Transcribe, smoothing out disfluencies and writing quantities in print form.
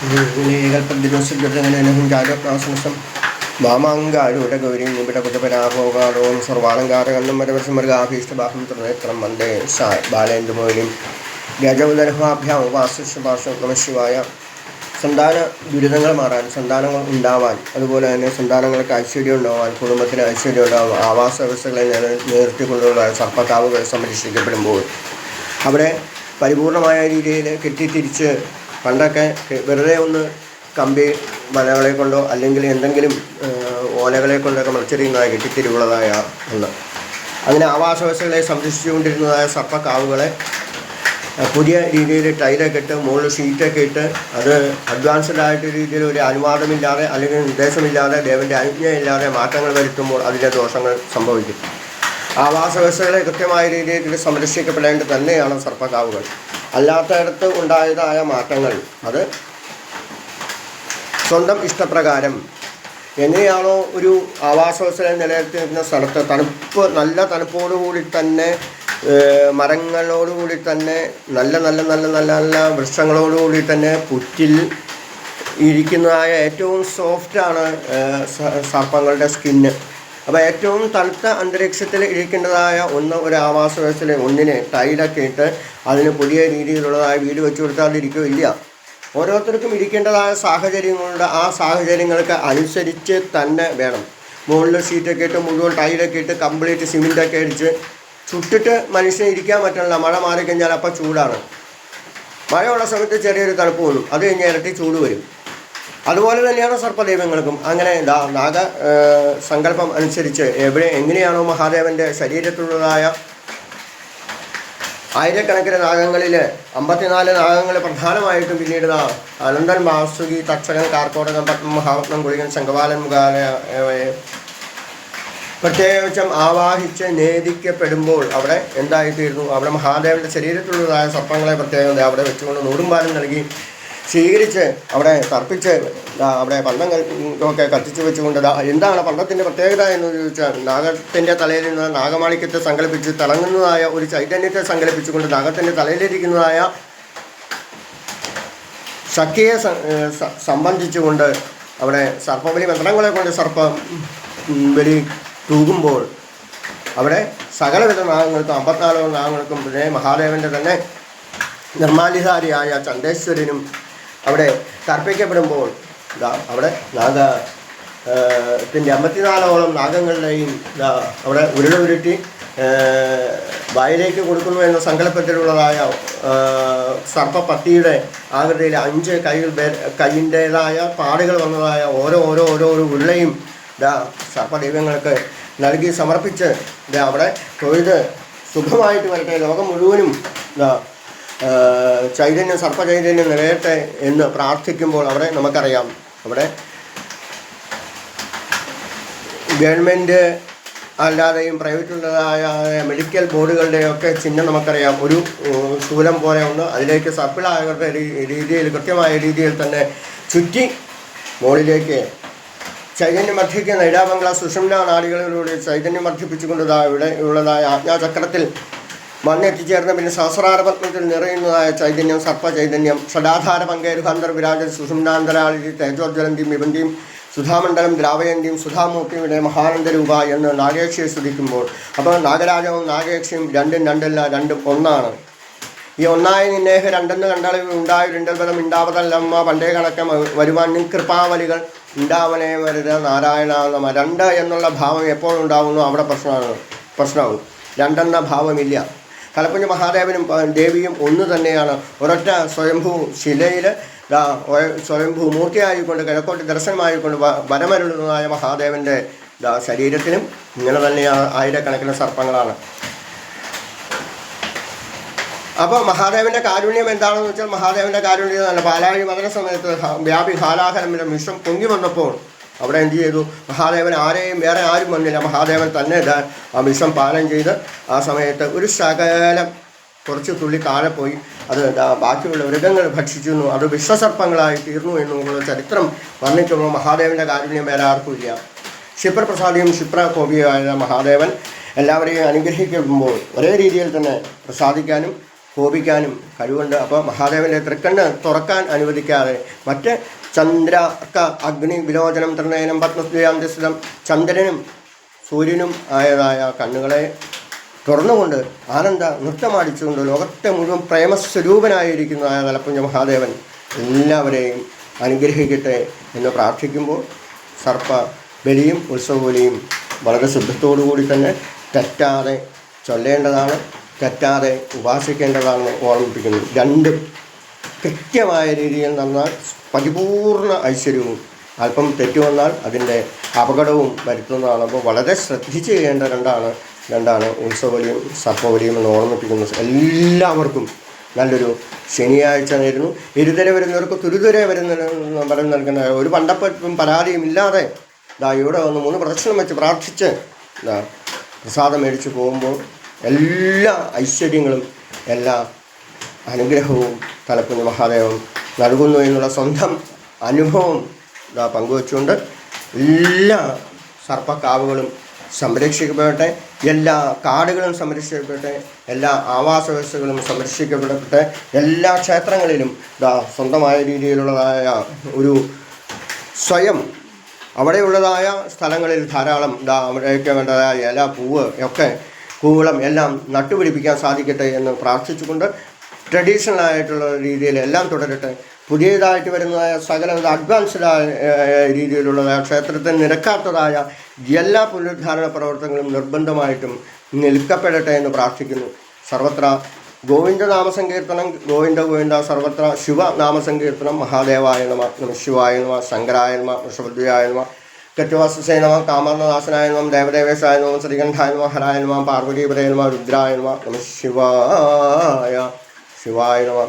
ഏകൽപ്പദിനോസിദ്ധനഹം ജാഗ്രപ്രാസനസം വാമാങ്കാരൂഢ ഗൗരിയും നിബിഡകുതപരാഭോഗാടോം സർവാലങ്കാരകണ്ണം മരവസമൃഗാഭീഷ്ടബാഹം ത്രിനേത്രം വന്ദേ ബാലേന്ദുമോലിം ഗജൗദരഭാഭ്യാം ഉപാസ്യഭാഷം നമശിവായ. സന്താന ദുരിതങ്ങൾ മാറാൻ, സന്താനങ്ങൾ ഉണ്ടാവാൻ, അതുപോലെ തന്നെ സന്താനങ്ങൾക്ക് ഐശ്വര്യം ഉണ്ടാവാൻ, കുടുംബത്തിന് ഐശ്വര്യം ഉണ്ടാവാൻ, ആവാസ വ്യവസ്ഥകളെ നിർത്തിക്കൊണ്ടുള്ള സർപ്പക്കാവുകൾ സംരക്ഷിക്കപ്പെടുമ്പോൾ അവിടെ പരിപൂർണമായ രീതിയിൽ കെട്ടിത്തിരിച്ച് പണ്ടൊക്കെ വെറുതെ ഒന്ന് കമ്പി വലകളെ കൊണ്ടോ അല്ലെങ്കിൽ എന്തെങ്കിലും ഓലകളെ കൊണ്ടൊക്കെ മത്സരിക്കുന്നതായ കെട്ടിത്തിരിവുള്ളതായ ഒന്ന്, അങ്ങനെ ആവാസ വ്യവസ്ഥകളെ സംരക്ഷിച്ചുകൊണ്ടിരുന്നതായ സർപ്പക്കാവുകളെ പുതിയ രീതിയിൽ ടൈലൊക്കെ ഇട്ട് മുകളിൽ ഷീറ്റൊക്കെ ഇട്ട് അത് അഡ്വാൻസ്ഡ് ആയിട്ട് രീതിയിൽ ഒരു അനുവാദമില്ലാതെ അല്ലെങ്കിൽ നിർദ്ദേശമില്ലാതെ ദേവൻ്റെ അനുജ്ഞയില്ലാതെ മാറ്റങ്ങൾ വരുത്തുമ്പോൾ അതിൻ്റെ ദോഷങ്ങൾ സംഭവിക്കും. ആവാസ വ്യവസ്ഥകളെ കൃത്യമായ രീതിയിൽ സംരക്ഷിക്കപ്പെടേണ്ടത് തന്നെയാണ് സർപ്പക്കാവുകൾ. അല്ലാത്തയിടത്ത് ഉണ്ടായതായ മാറ്റങ്ങൾ അത് സ്വന്തം ഇഷ്ടപ്രകാരം എങ്ങനെയാണോ ഒരു ആവാസ വ്യവസ്ഥയെ നിലനിർത്തിയിരുന്ന സ്ഥലത്ത് നല്ല തണുപ്പോടുകൂടി തന്നെ മരങ്ങളോടുകൂടി തന്നെ നല്ല വൃക്ഷങ്ങളോടുകൂടി തന്നെ പുറ്റിൽ ഇരിക്കുന്നതായ ഏറ്റവും സോഫ്റ്റാണ് സർപ്പങ്ങളുടെ സ്കിന്ന്. അപ്പോൾ ഏറ്റവും തണുത്ത അന്തരീക്ഷത്തിൽ ഇരിക്കേണ്ടതായ ഒരു ആവാസ വ്യവസ്ഥയിൽ ഒന്നിനെ ടൈലൊക്കെ ഇട്ട് അതിന് പുതിയ രീതിയിലുള്ളതായ വീട് വെച്ച് കൊടുത്താലിരിക്കില്ല. ഓരോരുത്തർക്കും ഇരിക്കേണ്ടതായ സാഹചര്യങ്ങളുണ്ട്. ആ സാഹചര്യങ്ങൾക്ക് അനുസരിച്ച് തന്നെ വേണം. മുകളിൽ ഷീറ്റൊക്കെ ഇട്ട് മുഴുവൻ ടൈലൊക്കെ ഇട്ട് കംപ്ലീറ്റ് സിമെൻറ്റൊക്കെ അടിച്ച് ചുട്ടിട്ട് മനുഷ്യന് ഇരിക്കാൻ പറ്റണില്ല. മഴ മാറിക്കഴിഞ്ഞാൽ അപ്പോൾ ചൂടാണ്. മഴയുള്ള സമയത്ത് ചെറിയൊരു തണുപ്പ് വരും, അത് കഴിഞ്ഞ് ഇരട്ടി ചൂട് വരും. അതുപോലെ തന്നെയാണ് സർപ്പദൈവങ്ങൾക്കും. അങ്ങനെ നാഗ സങ്കല്പം അനുസരിച്ച് എങ്ങനെയാണോ മഹാദേവൻ്റെ ശരീരത്തിലുള്ളതായ ആയിരക്കണക്കിന് നാഗങ്ങളിൽ 54 നാഗങ്ങൾ പ്രധാനമായിട്ടും പിന്നീട് അനന്തൻ, വാസുകി, തക്ഷകൻ, കാർക്കോടകം, പത്മം, മഹാവത്നം, കുളികൻ, ശംഖപാലൻ മുഖാലയവയെ പ്രത്യേകിച്ചും ആവാഹിച്ച് നേദിക്കപ്പെടുമ്പോൾ അവിടെ എന്തായിത്തീരുന്നു? അവിടെ മഹാദേവൻ്റെ ശരീരത്തിലുള്ളതായ സർപ്പങ്ങളെ പ്രത്യേകത അവിടെ വെച്ചുകൊണ്ട് നൂടുംപാലം നൽകി സ്വീകരിച്ച് അവിടെ തർപ്പിച്ച് അവിടെ പന്തങ്ങളൊക്കെ കത്തിച്ച് വെച്ചുകൊണ്ട് എന്താണ് പണ്ടത്തിൻ്റെ പ്രത്യേകത എന്ന് ചോദിച്ചാൽ, നാഗത്തിൻ്റെ തലയിൽ നിന്ന് നാഗമാണിക്യത്തെ സങ്കല്പിച്ച് തിളങ്ങുന്നതായ ഒരു ചൈതന്യത്തെ സങ്കല്പിച്ചുകൊണ്ട് നാഗത്തിൻ്റെ തലയിലിരിക്കുന്നതായ ശക്തിയെ സംബന്ധിച്ചുകൊണ്ട് അവിടെ സർപ്പബലി മന്ത്രങ്ങളെ കൊണ്ട് സർപ്പം ബലി തൂകുമ്പോൾ അവിടെ സകലവിധ നാഗങ്ങൾക്കും 54 നാഗങ്ങൾക്കും പിന്നെ മഹാദേവൻ്റെ തന്നെ നിർമ്മാല്യധാരിയായ ചണ്ഡേശ്വരനും അവിടെ തർപ്പിക്കപ്പെടുമ്പോൾ അവിടെ നാഗത്തിൻ്റെ 54ഓളം നാഗങ്ങളുടെയും അവിടെ ഉരുട്ടി വായിലേക്ക് കൊടുക്കുന്നു എന്ന സങ്കല്പത്തിലുള്ളതായ സർപ്പപ്പത്തിയുടെ ആകൃതിയിൽ 5 കൈയിൻ്റേതായ പാടുകൾ വന്നതായ ഓരോ ഉരുളയും സർപ്പദൈവങ്ങൾക്ക് നൽകി സമർപ്പിച്ച് അവിടെ തൊഴുത് സുഖമായിട്ട് വരട്ടെ, ലോകം മുഴുവനും ചൈതന്യം സർപ്പചൈതന്യം നിലയട്ടെ എന്ന് പ്രാർത്ഥിക്കുമ്പോൾ അവിടെ നമുക്കറിയാം അവിടെ ഗവൺമെൻറ് അല്ലാതെയും പ്രൈവറ്റുള്ളതായ മെഡിക്കൽ ബോർഡുകളുടെയൊക്കെ ചിഹ്നം നമുക്കറിയാം. ഒരു ശൂലം പോലെ ഒന്ന് അതിലേക്ക് സർപ്പിളാകട്ടെ രീതിയിൽ കൃത്യമായ രീതിയിൽ തന്നെ ചുറ്റി മുകളിലേക്ക് ചൈതന്യം വർദ്ധിക്കുന്ന ഇടാമംഗള സുഷുമ്ന നാടികളിലൂടെ ചൈതന്യം വർദ്ധിപ്പിച്ചുകൊണ്ട് ഇവിടെ ഉള്ളതായ ആജ്ഞാചക്രത്തിൽ മണ്ണെത്തിച്ചേർന്ന പിന്നെ സഹസ്രാരപത്മത്തിൽ നിറയുന്നതായ ചൈതന്യം സർപ്പചൈതന്യം ഷഡാധാര പങ്കേരുഹാന്തർ വിരാജ സുഷുമ്നാന്തരാളി തേജോജ്വലന്തിയും വിബന്തിയും സുധാമണ്ഡലം ദ്രാവയന്തിയും സുധാമൂർത്തിയുടെ മഹാനന്ദരൂപ എന്ന് നാഗേക്ഷയെ സ്തുതിക്കുമ്പോൾ അപ്പോൾ നാഗരാജവും നാഗേക്ഷയും രണ്ടും ഒന്നാണ്. ഈ ഒന്നായി നിന്നേഹ രണ്ടെന്ന് കണ്ടളവ് ഉണ്ടായിരുണ്ടൽപദം ഉണ്ടാവതല്ലമ്മ പണ്ടേ കണക്കം വരുവാൻ കൃപാവലികൾ ഉണ്ടാവനേ വരുത നാരായണ നമ. 2 എന്നുള്ള ഭാവം എപ്പോഴുണ്ടാവുന്നു അവിടെ പ്രശ്നമാകും. 2 എന്ന ഭാവമില്ല. കലപ്പുഞ്ഞ മഹാദേവനും ദേവിയും ഒന്ന് തന്നെയാണ്. ഒരൊറ്റ സ്വയംഭൂ ശിലയിൽ സ്വയംഭൂ മൂർത്തിയായിക്കൊണ്ട് കിഴക്കോട്ട് ദർശനമായിക്കൊണ്ട് വരമരുളുന്നതായ മഹാദേവൻ്റെ ശരീരത്തിനും ഇങ്ങനെ തന്നെയാണ് ആയിരക്കണക്കിന് സർപ്പങ്ങളാണ്. അപ്പോൾ മഹാദേവൻ്റെ കാരുണ്യം എന്താണെന്ന് വെച്ചാൽ മഹാദേവൻ്റെ കാരുണ്യം തന്നെ പാലാഴി മദന സമയത്ത് വ്യാപി ഹാലാഹലം വിഷം പൊങ്ങി വന്നപ്പോൾ അവിടെ എന്ത് ചെയ്തു? മഹാദേവൻ വേറെ ആരും വന്നില്ല. മഹാദേവൻ തന്നെ ആ വിഷം പാനം ചെയ്ത് ആ സമയത്ത് ഒരു ശകലം കുറച്ച് തുള്ളി താഴെ പോയി അത് ബാക്കിയുള്ള മൃഗങ്ങൾ ഭക്ഷിച്ചിരുന്നു. അത് വിശ്വസർപ്പങ്ങളായി തീർന്നു എന്നുള്ള ചരിത്രം വർണ്ണിക്കുമ്പോൾ മഹാദേവൻ്റെ കാരുണ്യം വേറെ ആർക്കും ഇല്ല. ക്ഷിപ്രപ്രസാദിയും ക്ഷിപ്രകോപിയുമായ മഹാദേവൻ എല്ലാവരെയും അനുഗ്രഹിക്കുമ്പോൾ ഒരേ രീതിയിൽ തന്നെ പ്രസാദിക്കാനും കോപിക്കാനും കഴിവുണ്ട്. അപ്പോൾ മഹാദേവൻ്റെ തൃക്കണ്ണ് തുറക്കാൻ അനുവദിക്കാതെ മറ്റ് ചന്ദ്രക അഗ്നി വിലോചനം തൃണയനം പത്മസ്തുയാന്തിസ്ഥിതം ചന്ദ്രനും സൂര്യനും ആയതായ കണ്ണുകളെ തുറന്നുകൊണ്ട് ആനന്ദ നൃത്തമാടിച്ചുകൊണ്ട് ലോകത്തെ മുഴുവൻ പ്രേമസ്വരൂപനായിരിക്കുന്നതായ തലപ്പുഞ്ച മഹാദേവൻ എല്ലാവരെയും അനുഗ്രഹിക്കട്ടെ എന്ന് പ്രാർത്ഥിക്കുമ്പോൾ സർപ്പ ബലിയും ഉത്സവബലിയും വളരെ ശുദ്ധത്തോടുകൂടി തന്നെ തെറ്റാതെ ചൊല്ലേണ്ടതാണ്, തെറ്റാതെ ഉപാസിക്കേണ്ടതാണെന്ന് ഓർമ്മിപ്പിക്കുന്നു. രണ്ടും കൃത്യമായ രീതിയിൽ നടന്നാൽ പരിപൂർണ ഐശ്വര്യവും, അല്പം തെറ്റു വന്നാൽ അതിൻ്റെ അപകടവും വരുത്തുന്നതാണ്. അപ്പോൾ വളരെ ശ്രദ്ധിച്ച് ചെയ്യേണ്ട രണ്ടാണ് ഉത്സവബലിയും സർപ്പബലിയും എന്ന് ഓർമ്മിപ്പിക്കുന്നു. എല്ലാവർക്കും നല്ലൊരു ശനിയാഴ്ച നേരുന്നു. ഇരുതര വരുന്നവർക്ക് തുരുതുരെ വരം നൽകുന്ന ഒരു പണ്ടപ്പറ്റും പരാതിയും ഇല്ലാതെ ഇവിടെ വന്ന് 3 പ്രദക്ഷിണം വെച്ച് പ്രാർത്ഥിച്ച് പ്രസാദം മേടിച്ച് പോകുമ്പോൾ എല്ലാ ഐശ്വര്യങ്ങളും എല്ലാ അനുഗ്രഹവും തലപ്പുഞ്ഞ മഹാദേവൻ നൽകുന്നു എന്നുള്ള സ്വന്തം അനുഭവം പങ്കുവച്ചുകൊണ്ട് എല്ലാ സർപ്പക്കാവുകളും സംരക്ഷിക്കപ്പെടട്ടെ, എല്ലാ കാടുകളും സംരക്ഷിക്കപ്പെടട്ടെ, എല്ലാ ആവാസ വ്യവസ്ഥകളും സംരക്ഷിക്കപ്പെടട്ടെ, എല്ലാ ക്ഷേത്രങ്ങളിലും സ്വന്തമായ രീതിയിലുള്ളതായ ഒരു സ്വയം അവിടെയുള്ളതായ സ്ഥലങ്ങളിൽ ധാരാളം അവിടെയൊക്കെ വേണ്ടതായ ഇല പൂവ് ഒക്കെ കൂവളം എല്ലാം നട്ടുപിടിപ്പിക്കാൻ സാധിക്കട്ടെ എന്ന് പ്രാർത്ഥിച്ചുകൊണ്ട് ട്രഡീഷണലായിട്ടുള്ള രീതിയിൽ എല്ലാം തുടരട്ടെ. പുതിയതായിട്ട് വരുന്നതായ സകല അഡ്വാൻസ്ഡായ രീതിയിലുള്ളതായ ക്ഷേത്രത്തിൽ നിരക്കാത്തതായ എല്ലാ പുനരുദ്ധാരണ പ്രവർത്തനങ്ങളും നിർബന്ധമായിട്ടും നിൽക്കപ്പെടട്ടെ എന്ന് പ്രാർത്ഥിക്കുന്നു. സർവത്ര ഗോവിന്ദനാമസങ്കീർത്തനം, ഗോവിന്ദ ഗോവിന്ദ സർവത്ര ശിവനാമസങ്കീർത്തനം. മഹാദേവായ നമ, നമ ശിവായ നമ, ശങ്കരായ നമ, വൃഷഭദ്വയായ നമ, കറ്റുവാസസേ നമ, കാമർണനാശനായ നമ, ദേവദേവേശായ നമ, ശ്രീകണ്ഠായ നമ, ഹരായ നമ, പാർവതീപതേ നമ, രുദ്രായ നമ, നമ ശിവായ നമ.